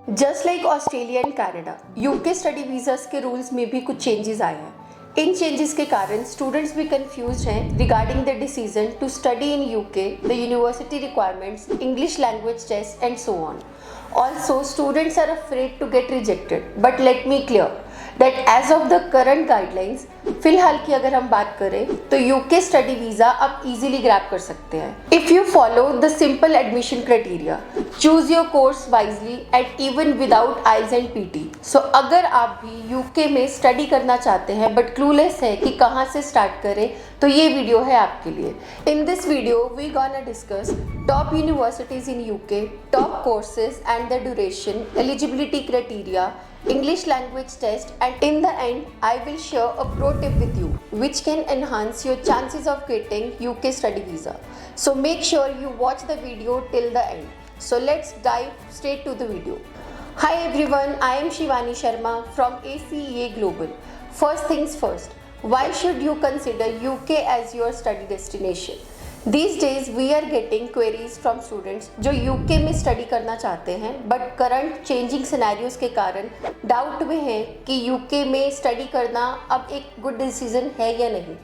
Just like Australia and Canada, UK study visas के rules में भी कुछ चेंजेस आए हैं। इन चेंजेस के कारण स्टूडेंट्स भी कंफ्यूज हैं regarding the decision to study in UK, the university requirements, English language test and so on. Also, students are afraid to get rejected. But let me clear that as of the current guidelines, फिलहाल की अगर हम बात करें तो UK study visa आप easily grab कर सकते हैं if you follow the simple admission criteria, choose your course wisely and even without IELTS and PT. So अगर आप भी यूके में स्टडी करना चाहते हैं बट क्लूलेस है कि कहाँ से स्टार्ट करें, तो ये वीडियो है आपके लिए. In this video we gonna discuss top universities in UK, top courses and the duration, eligibility criteria, English language test, and in the end I will share a pro tip with you which can enhance your chances of getting UK study visa. So make sure you watch the video till the end. So let's dive straight to the video. Hi everyone, I am Shivani Sharma from ACEA Global. First things first, why should you consider UK as your study destination? These days we are getting queries from students जो UK में study करना चाहते हैं but current changing scenarios के कारण doubt में है कि यूके में स्टडी करना अब एक गुड डिसीजन है या नहीं.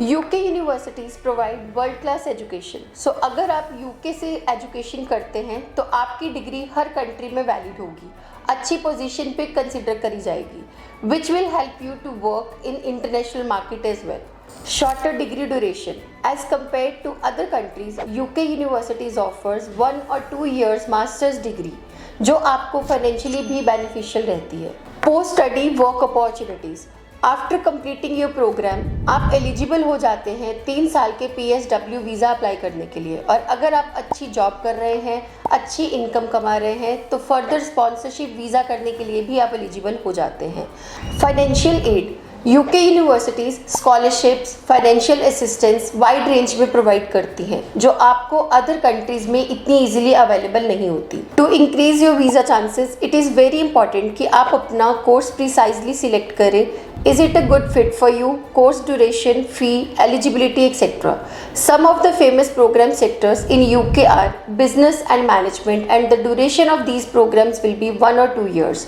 UK universities provide world class education. So अगर आप यूके से एजुकेशन करते हैं तो आपकी डिग्री हर कंट्री में वैलिड होगी, अच्छी पोजीशन पे कंसिडर करी जाएगी, which will help you to work in international market as well. Shorter degree duration. As compared to other countries, UK universities offers 1 or 2 years master's degree, जो आपको financially भी beneficial रहती है. Post study work opportunities. After completing your program आप eligible हो जाते हैं 3 साल के PSW वीज़ा अप्लाई करने के लिए, और अगर आप अच्छी जॉब कर रहे हैं, अच्छी इनकम कमा रहे हैं, तो फर्दर स्पॉन्सरशिप वीज़ा करने के लिए भी आप एलिजिबल हो जाते हैं. Financial aid. UK universities scholarships, financial assistance wide range में प्रोवाइड करती हैं जो आपको अदर कंट्रीज़ में इतनी इजीली अवेलेबल नहीं होती. To increase your visa chances, it is very important कि आप अपना कोर्स प्रिसाइजली सिलेक्ट करें. Is it a good fit for you? Course duration, fee, eligibility, etc. Some of the famous program sectors in UK are business and management, and the duration of these programs will be 1 or 2 years.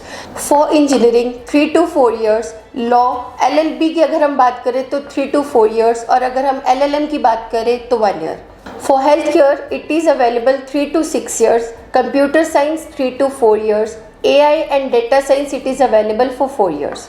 For engineering, 3 to 4 years. Law, LLB की अगर हम बात करें तो 3 to 4 years, और अगर हम LLM की बात करें तो 1 year. For healthcare, it is available 3 to 6 years. Computer science 3 to 4 years. AI and data science, it is available for 4 years.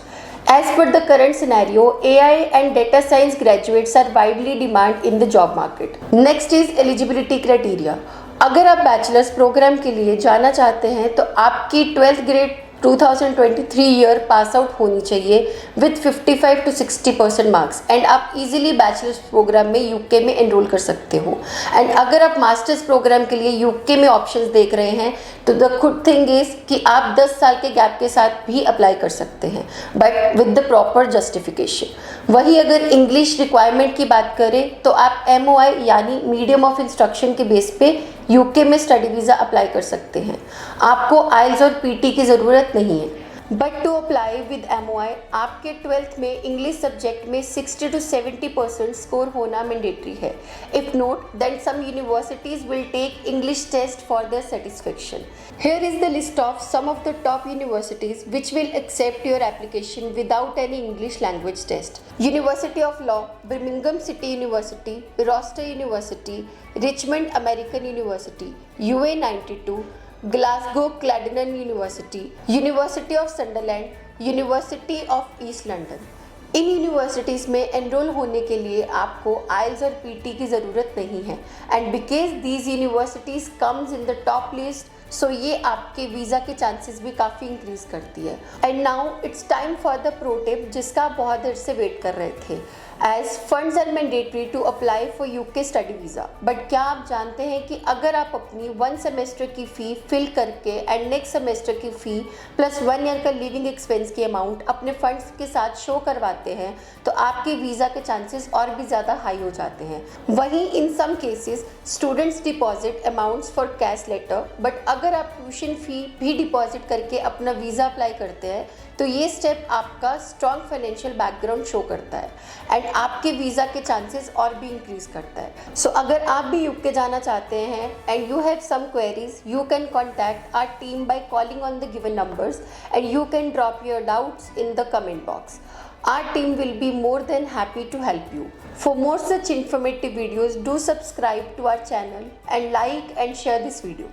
As per the current scenario, AI and data science graduates are widely demanded in the job market. Next is eligibility criteria. अगर आप bachelors programme के लिए जाना चाहते हैं तो आपकी 12th grade 2023 year pass out होनी चाहिए विथ 55 to 60% मार्क्स, एंड आप इजीली बैचलर्स प्रोग्राम में यूके में एनरोल कर सकते हो. एंड अगर आप मास्टर्स प्रोग्राम के लिए यूके में ऑप्शंस देख रहे हैं तो द गुड थिंग इज कि आप 10 साल के गैप के साथ भी अप्लाई कर सकते हैं but with the proper justification. वही अगर इंग्लिश रिक्वायरमेंट की बात करें तो आप MOI यानी मीडियम ऑफ इंस्ट्रक्शन के बेस पे यूके में स्टडी वीज़ा अप्लाई कर सकते हैं. आपको आइल्स और पीटी की ज़रूरत नहीं है. But to apply with MOI आपके 12th में इंग्लिश सब्जेक्ट में 60 to 70% स्कोर होना मैंडेटरी है. If not, then some universities will take English test for their satisfaction. Here is the list of some of the top universities which will accept your application without any English language test. University of Law, Birmingham City University, Rochester University, Richmond American University, UA 92, Glasgow Cladden University, University of Sunderland, University of East London. In universities में enrol होने के लिए आपको आइल्स और PT की ज़रूरत नहीं है, and because these universities comes in the top list, so ये आपके वीज़ा के चांसेस भी काफ़ी इंक्रीज़ करती है. And now it's time for the pro tip जिसका आप बहुत देर से वेट कर रहे थे. As funds are mandatory to apply for UK study visa. But क्या आप जानते हैं कि अगर आप अपनी 1 सेमेस्टर की फ़ी फिल करके एंड नेक्स्ट सेमेस्टर की फ़ी प्लस 1 ईयर का लिविंग एक्सपेंस की अमाउंट अपने फंड्स के साथ शो करवाते हैं तो आपके वीज़ा के चांसेस और भी ज़्यादा हाई हो जाते हैं. वहीं in some cases students deposit amounts for cash letter, but अगर आप ट्यूशन फ़ी भी डिपॉजिट करके अपना वीज़ा अप्लाई करते हैं तो ये स्टेप आपका स्ट्रॉन्ग फाइनेंशियल बैकग्राउंड शो करता है एंड आपके वीज़ा के चांसेस और भी इंक्रीज करता है। सो अगर आप भी यूके जाना चाहते हैं and you have some queries, you can contact our team by calling on the given numbers and you can drop your doubts in the comment box. Our team will be more than happy to help you. For more such informative videos, do subscribe to our channel and like and share this video.